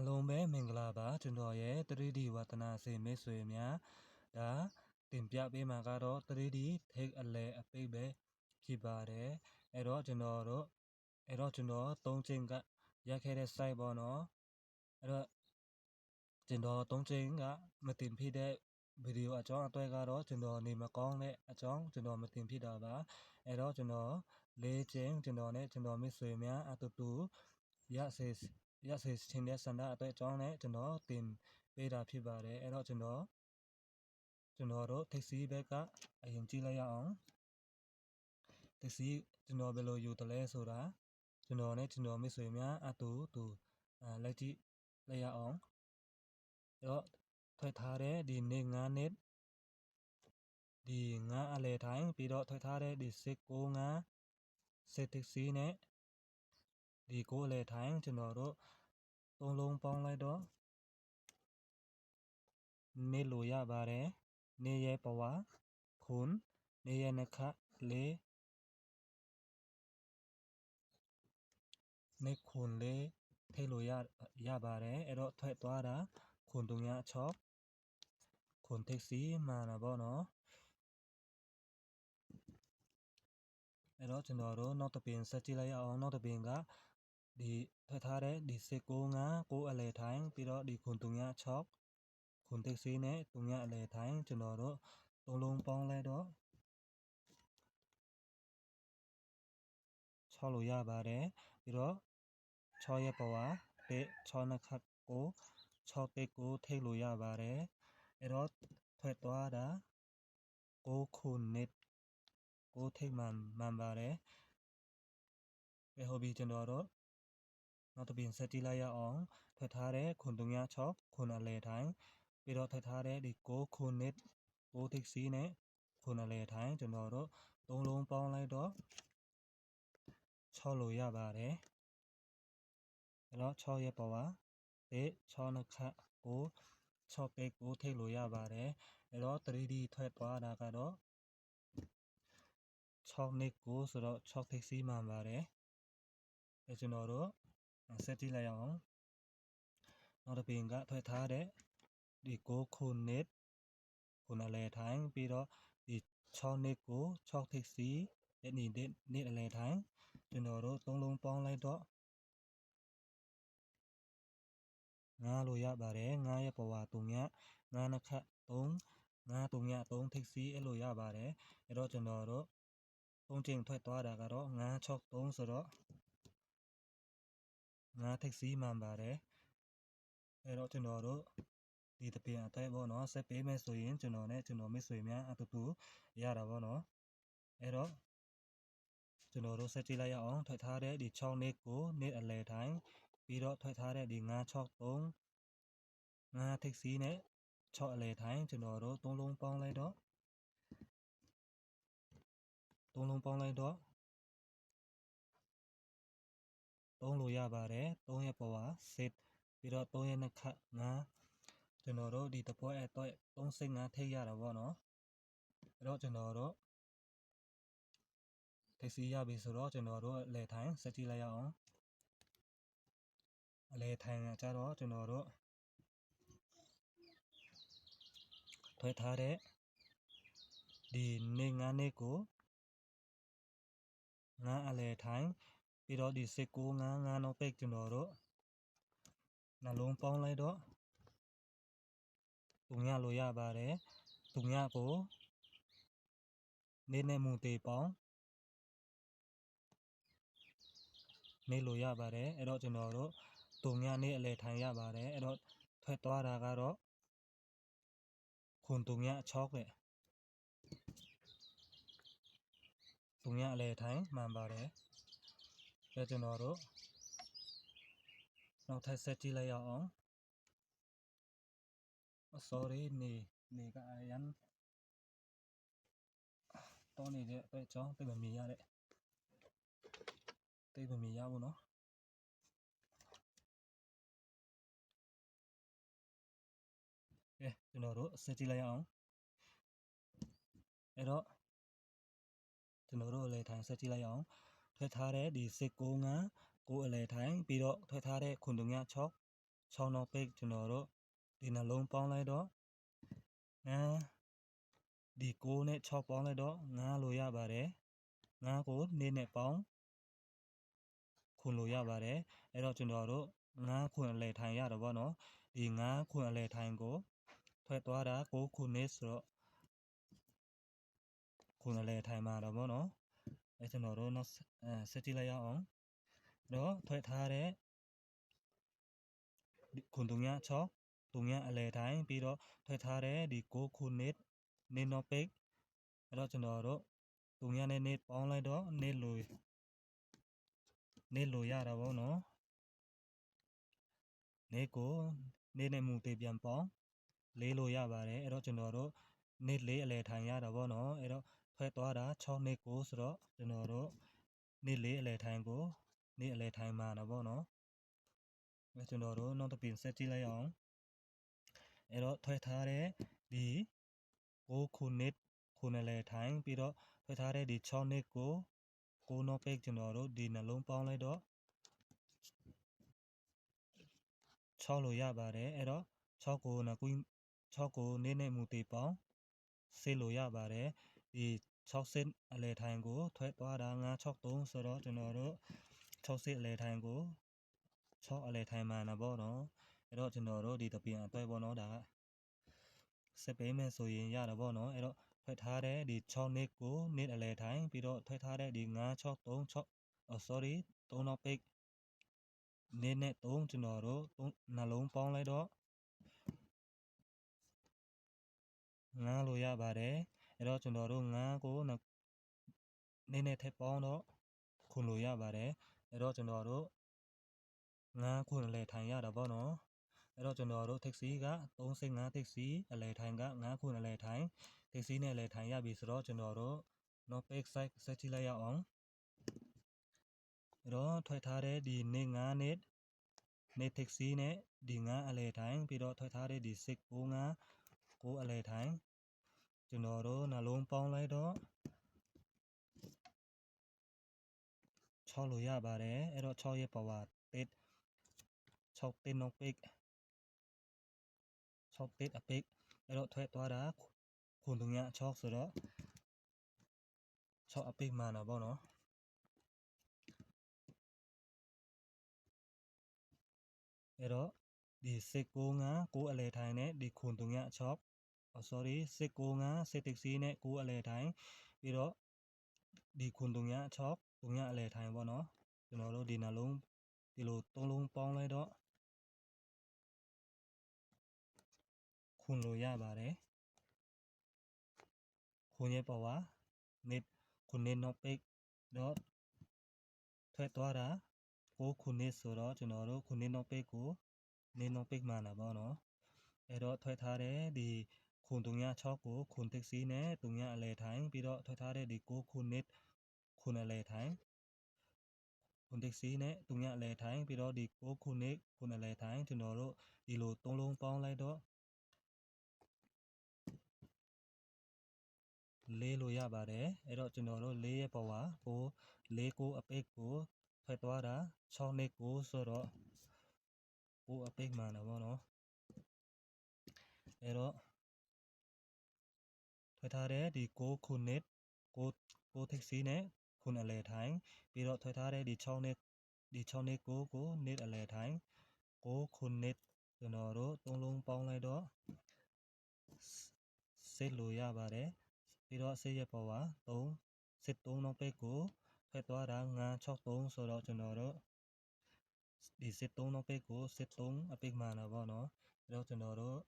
အားလုံးပဲမင်္ဂလာပါကျွန်တော်ရဲ့ 3D ဝါသနာရှင်မိတ်ဆွေများဒါတင်ပြပေးမှာကတော့ 3D ထိပ်အလဲအပိတ်ပဲဖြစ်ပါတယ်အဲ့တော့ကျွန်တော်သုံးချိန်ကရိုက်ခဲ့တဲ့ site ပေါ့နော်အဲ့တော့ကျွန်တော်သုံးချိန်ကမတင်ဖြစ်တဲ့ဗီဒီယိုအကြောင်းအတွက်ကတော့ကျွန်တော်နေမကောင်းတဲ့အကြောင်းကျွန်တော်မတင်ဖြစ်တာပါအဲ့တော့ကျွန်တော်၄ချိန်ကျွန်တော်နဲ့ကျွန်တော်မိတ်ဆွေများအတူတူရစေချင်းတဲ့ဆန္ဒအတွက်အကြောင်းနဲ့ကျွန်တော်တင်ပေးတာဖြစ်ပါတယ်အဲ့တော့ကျွန်တော်တို့택시ဘက်ကအရင်ကြည့်လိုက်ရအောင်택시ကျွန်တော်ဘယ်လိုယူတယ်လဲဆိုတာကျွန်တော်နဲ့ကျွန်တော်မိတ်ဆွေများအတူတူလိုက်ကြည့်လိုက်ရအောင်အဲ့တော့ထွက်ထားတဲ့ဒီနေ့9နှစ်ဒီ9အလဲတိုင်းပြီးတော့ထွက်ထားတဲ့ဒီ695စစ်택시နဲ့ဒီ9အလဲတိုင်းကျွန်တော်တို့သုံးလုံးပေါင်းလိုက်တော့နေလို့ရပါတယ်နေရဲ့ပဝါခုန်နေရဲ့နှခလေးနေခုန်လေးထိလို့ရပါတယ်အဲ့တော့ထွက်သွားတာခုန်တုံရ6ခုန်택시မှာတာပေါ့နော်အဲ့တော့ကျွန်တော်တို့နောက်တစ်ပင်ဆက်ကြည့်လိုက်ရအောင်နောက်တစ်ပင်ကဒီထွက်ထားတဲ့ဒီ695အလဲထိုင်းပြီးတော့ဒီခုန်တုံရ6ခုန်택시နဲ့တုံရအလဲထိုင်းကျွန်တော်တို့သုံးလုံးပေါင်းလိုက်တော့6လို့ရပါတယ်ပြီးတော့6ရဲ့ပဝါတဲ့6နှစ်ခတ်ကို6တိတ်ကိုထိလို့ရပါတယ်အဲ့တော့ထွက်သွားတာ9ခုနှစ်9ထိတ်မှန်ပါတယ်ပဲဟုတ်ပြီကျွန်တော်တို့နောက်တစ်ပြင်ဆက်ကြည့်လိုက်ရအောင်ထွက်ထားတဲ့ခုတုံရ6ခုအလဲထိုင်းပြီးတော့ထွက်ထားတဲ့ဒီ9ခုနှစ်9ထိတ်စီနဲ့ခုအလဲထိုင်းကျွန်တော်တို့သုံးလုံးပေါင်းလိုက်တော့6လို့ရပါတယ်အဲ့တော့6ရဲ့ပဝါတဲ့6နှစ်ခတ်ကို6တိတ်ကိုထိတ်လို့ရပါတယ်အဲ့တော့ 3D ထွက်သွားတာကတော့6နှစ်ကိုဆိုတော့6ထိတ်စီမှန်ပါတယ်အဲ့ကျွန်တော်တို့ဆက်ကြည့်လိုက်အောင်နောက်တစ်ပင်ကထွက်ထားတဲ့ဒီ9ခုနှစ်ခုအလဲထိုင်းပြီးတော့ဒီ6နှစ်ကို6ထိတ်စီတဲ့နေ့အလဲထိုင်းကျွန်တော်တို့သုံးလုံးပေါင်းလိုက်တော့9လို့ရပါတယ်9ရဲ့ပဝါတုံရ9နှစ်ခတ်3 9တုံရ3ထိတ်စီအဲ့လိုရပါတယ်အဲ့တော့ကျွန်တော်တို့သုံးချိန်ထွက်သွားတာကတော့963ဆိုတော့9ထိတ်စီမှန်ပါတယ်အဲ့တော့ကျွန်တော်တို့ဒီတပင်အတိုင်းပေါ့နော်ဆက်ပေးမယ်ဆိုရင်ကျွန်တော်နဲ့ကျွန်တော်မိတ်ဆွေများအတူတူရတာပေါ့နော်အဲ့တော့ကျွန်တော်တို့ဆက်ကြည့်လိုက်ရအောင်ထွက်ထားတဲ့ဒီ6နှစ်ကိုနေ့အလဲတိုင်းပြီးတော့ထွက်ထားတဲ့ဒီ963 9ထိတ်စီနဲ့6အလဲတိုင်းကျွန်တော်တို့သုံးလုံးပေါင်းလိုက်တော့3လို့ရပါတယ်3ရဲ့ပဝါစစ်ပြီးတော့3ရဲ့နှခတ်9ကျွန်တော်တို့ဒီတပွဲအတွက်35ထိတ်ရတာပေါ့နော်အဲ့တော့ကျွန်တော်တို့택시ရပြီဆိုတော့ကျွန်တော်တို့အလဲထိုင်းဆက်ကြည့်လိုက်ရအောင်အလဲထိုင်းကကြတော့ကျွန်တော်တို့ထွက်ထားတဲ့ဒီနေ့9နှစ်ကို9အလဲထိုင်းပြီးတော့ဒီ695နောက်ပိတ်ကျွန်တော်တို့နှလုံးပေါင်းလိုက်တော့တုံရလို့ရပါတယ်တုံရကိုနေ့နဲ့မူတေပေါင်းနေလို့ရပါတယ်အဲ့တော့ကျွန်တော်တို့တုံရနေ့အလဲထိုင်ရပါတယ်အဲ့တော့ထွက်သွားတာကတော့ခုန်တုံရ6ပဲတုံရအလဲထိုင်မှန်ပါတယ်အဲ့ကျွန်တော်တို့နောက်ထပ်ဆက်ကြည့်လိုက်ရအောင်sorry နေကအရန်တော့နေတဲ့အတွက်ကြောင့်တိတ်မမြင်ရတဲ့တိတ်မမြင်ရဘူးနော်ကဲကျွန်တော်တို့ဆက်ကြည့်လိုက်ရအောင်အဲ့တော့ကျွန်တော်တို့အလဲထိုင်ဆက်ကြည့်လိုက်အောင်ထွက်ထားတဲ့ဒီ695 9အလဲထိုင်ပြီးတော့ထွက်ထားတဲ့ခုတုံရ6 6နောက်ပိတ်ကျွန်တော်တို့ဒီနှလုံးပေါင်းလိုက်တော့9ဒီ9နဲ့6ပေါင်းလိုက်တော့9လို့ရပါတယ်9ကို2နဲ့ပေါင်းခွန်လို့ရပါတယ်အဲ့တော့ကျွန်တော်တို့9ခွန်အလဲထိုင်ရတော့ဗောနော်ဒီ9ခွန်အလဲထိုင်ကိုထွက်သွားတာ9ခုနှစ်ဆိုတော့ခွန်အလဲထိုင်မှာတော့ဗောနော်အဲ့ကျွန်တော်တို့နောက်ဆက်ကြည့်လိုက်ရအောင်တော့ထွက်ထားတဲ့ခွန်3ည6 3ညအလဲထိုင်ပြီးတော့ထွက်ထားတဲ့ဒီ9ခုနှစ်နေနောက်ပိတ်အဲ့တော့ကျွန်တော်တို့3ညနဲ့နေပေါင်းလိုက်တော့နေလို့ရတာဗောနော်နေကိုနေနဲ့မူတေပြန်ပေါင်း4လို့ရပါတယ်အဲ့တော့ကျွန်တော်တို့နေ4အလဲထိုင်ရတာဗောနော်အဲ့တော့ထွက်သွားတာ6နေ9ဆိုတော့ကျွန်တော်တို့နေ4အလဲထိုင်ကိုနေအလဲထိုင်မှာတော့ဗောနော်အဲ့ကျွန်တော်တို့နောက်တစ်ပြင်ဆက်ကြည့်လိုက်အောင်အဲ့တော့ထွက်ထားတဲ့ဒီ9ခုနှစ်ခုနှစ်လဲထိုင်ပြီးတော့ထွက်ထားတဲ့ဒီ6နှစ်ကို9နောက်ပိတ်ကျွန်တော်တို့ဒီနှလုံးပေါင်းလိုက်တော့6လို့ရပါတယ်အဲ့တော့6ကို6ကိုနေနဲ့မူတေပေါင်းစစ်လို့ရပါတယ်ဒီ6စစ်အလဲထိုင်ကိုထွက်သွားတာ963ဆိုတော့ကျွန်တော်တို့6စစ်အလဲထိုင်ကို6အလဲထိုင်မှန်တာပေါ့နော်အဲ့တော့ကျွန်တော်တို့ဒီတပြန်အတွက်ပေါ့နော်ဒါကစစ်ပေးမယ်ဆိုရင်ရတာပေါ့နော်အဲ့တော့ထွက်ထားတဲ့ဒီ6နှစ်ကိုနှစ်အလဲထိုင်ပြီးတော့ထွက်ထားတဲ့ဒီ963 sorry 3နောက်ပိတ်နေနဲ့3ကျွန်တော်တို့နှလုံးပေါင်းလိုက်တော့9လို့ရပါတယ်အဲ့တော့ကျွန်တော်တို့9ကိုနေနဲ့ထပ်ပေါင်းတော့ခွန်လို့ရပါတယ်အဲ့တော့ကျွန်တော်တို့9ခွန်အလဲထိုင်ရတာပေါ့နော်အဲ့တော့ကျွန်တော်တို့ taxi က35 taxi အလဲထိုင်က9ခွန်အလဲထိုင် taxi နဲ့အလဲထိုင်ရပြီဆိုတော့ကျွန်တော်တို့ not page site ဆက်ကြည့်လိုက်ရအောင်အဲ့တော့ထွက်ထားတဲ့ဒီနေ9နဲ့နေ taxi နဲ့ဒီ9အလဲထိုင်ပြီးတော့ထွက်ထားတဲ့ဒီ695အလဲထိုင်ကျွန်တော်တို့နှလုံးပေါင်းလိုက်တော့6လို့ရပါတယ်အဲ့တော့6ရဲ့ power 1 6တင်နောက်ပိတ်6တိအပိတ်အဲ့တော့ထွက်သွားတာခွန်3ည6ဆိုတော့6အပိတ်မှန်တော့ဗောနော်အဲ့တော့ဒီ695 9အလဲထိုင်နဲ့ဒီခွန်3ည6 sorry 695 6 taxi နဲ့9အလဲထိုင်ပြီးတော့ဒီခွန်3ည6 3ညအလဲထိုင်ဗောနော်ကျွန်တော်တို့ဒီနှလုံးဒီလို3လုံးပေါင်းလိုက်တော့ခွန်လို့ရပါတယ်ခွန်ရဲ့ပေါ်ပါနေခွန်နေနောက်ပိတ်တော့ထွက်သွားတာ9ခုနှစ်ဆိုတော့ကျွန်တော်တို့ခုနှစ်နောက်ပိတ်ကိုနေနောက်ပိတ်မှန်တာဗောနော်အဲ့တော့ထွက်ထားတဲ့ဒီခွန်3ည6ကိုခွန် taxi နဲ့3ညအလဲထိုင်ပြီးတော့ထွက်ထားတဲ့ဒီ9ခုနှစ်ခွန်အလဲထိုင်ခွန် taxi နဲ့3ညအလဲထိုင်ပြီးတော့ဒီ9ခုနှစ်ခွန်အလဲထိုင်ကျွန်တော်တို့ဒီလို3လုံးပေါင်းလိုက်တော့4လို့ရပါတယ်အဲ့တော့ကျွန်တော်တို့4ရဲ့ပေါ်ပါကို4 9အပိတ်ကိုထွက်သွားတာ6နဲ့9ဆိုတော့9အပိတ်မှန်တာဗောနော်အဲ့တော့ထွက်ထားတဲ့ဒီ9ခုနှစ်9 taxi နဲ့ခွန်အလဲထိုင်ပြီးတော့ထွက်ထားတဲ့ဒီ6နဲ့ဒီ6နဲ့9ကိုနှစ်အလဲထိုင်9ခုနှစ်ကျွန်တော်တို့3လုံးပေါင်းလိုက်တော့စစ်လို့ရပါတယ်ပြီးတော့စစ်ရဲ့ပေါ်ပါ3စစ်3နောက်ပိတ်ကိုထွက်သွားတာ963ဆိုတော့ကျွန်တော်တို့ဒီစစ်3နောက်ပိတ်ကိုစစ်3အပိတ်မှန်တာဗောနော်အဲ့တော့ကျွန်တော်တို့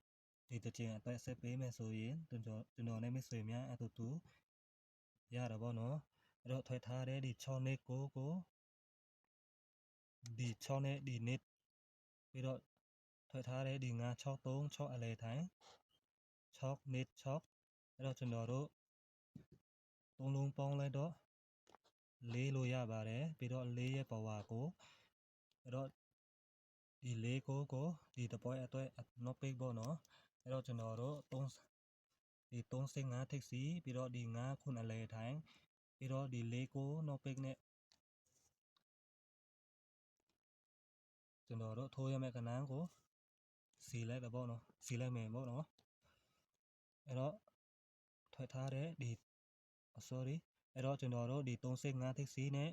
ဒီတစ်ချိန်အတွက်ဆက်ပေးမယ်ဆိုရင်ကျွန်တော်နဲ့မိတ်ဆွေများအတူတူရတာဗောနော်အဲ့တော့ထွက်ထားတဲ့ဒီ6နဲ့9ကိုဒီ6နဲ့ဒီနှစ်ပြီးတော့ထွက်ထားတဲ့ဒီ963 6အလဲထိုင်6နှစ်6အဲ့တော့ကျွန်တော်တို့3လုံးပေါင်းလိုက်တော့4လို့ရပါတယ်ပြီးတော့4ရဲ့ power ကိုအဲ့တော့ဒီ4ကိုဒီတပွဲအတွက် not big ပေါ့နော်အဲ့တော့ကျွန်တော်တို့ဒီ35 taxi ပြီးတော့ဒီ9ခုအလဲထိုင်ပြီးတော့ဒီ4ကို not big နဲ့ကျွန်တော်တို့ထိုးရမယ့်ကဏ္ဍကို စီလိုက်တော့ပေါ့နော်စီလိုက်မယ်ပေါ့နော်အဲ့တော့ထွက်ထားတဲ့ဒီ sorry အဲ့တော့ကျွန်တော်တို့ဒီ35 ထိပ်စီးနဲ့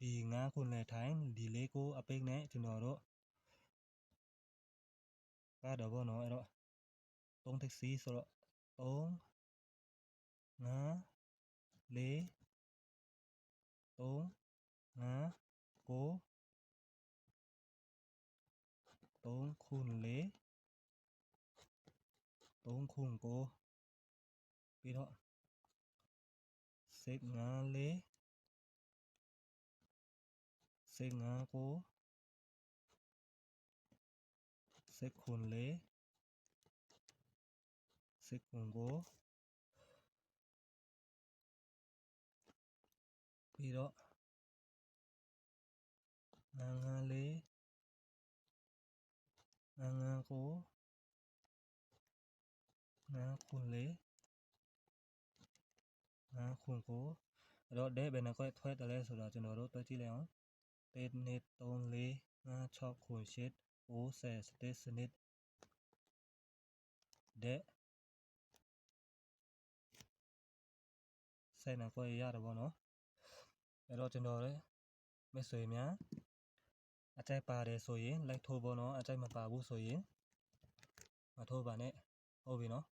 ဒီ9ခုနဲ့ထိုင်ဒီ4ကိုအပိတ်နဲ့ကျွန်တော်တို့ကတော့ပေါ့နော်အဲ့တော့3ထိပ်စီးဆိုတော့3 5 4 3 5 9 3ခု4 3ခု9ပြီးတော့စိတ်5 4စိတ်5 9စိတ်ခု4စိတ်ခု9ပြီးတော့5 5 4 5 5 9 5ခု4 5ခု9အဲ့တော့ဘယ်နှခွဲထွက်တယ်လဲဆိုတော့ကျွန်တော်တို့တွက်ကြည့်လိုက်အောင်1 2 3 4 5 6ခု8 9 10 11စနစ်10နှခွဲရတယ်ပေါ့နော်အဲ့တော့ကျွန်တော်လည်းမိတ်ဆွေများအကြိုက်ပါတယ်ဆိုရင်လိုက်ထိုးပေါ့နော်အကြိုက်မပါဘူးဆိုရင်မထိုးပါနဲ့ဟုတ်ပြီနော်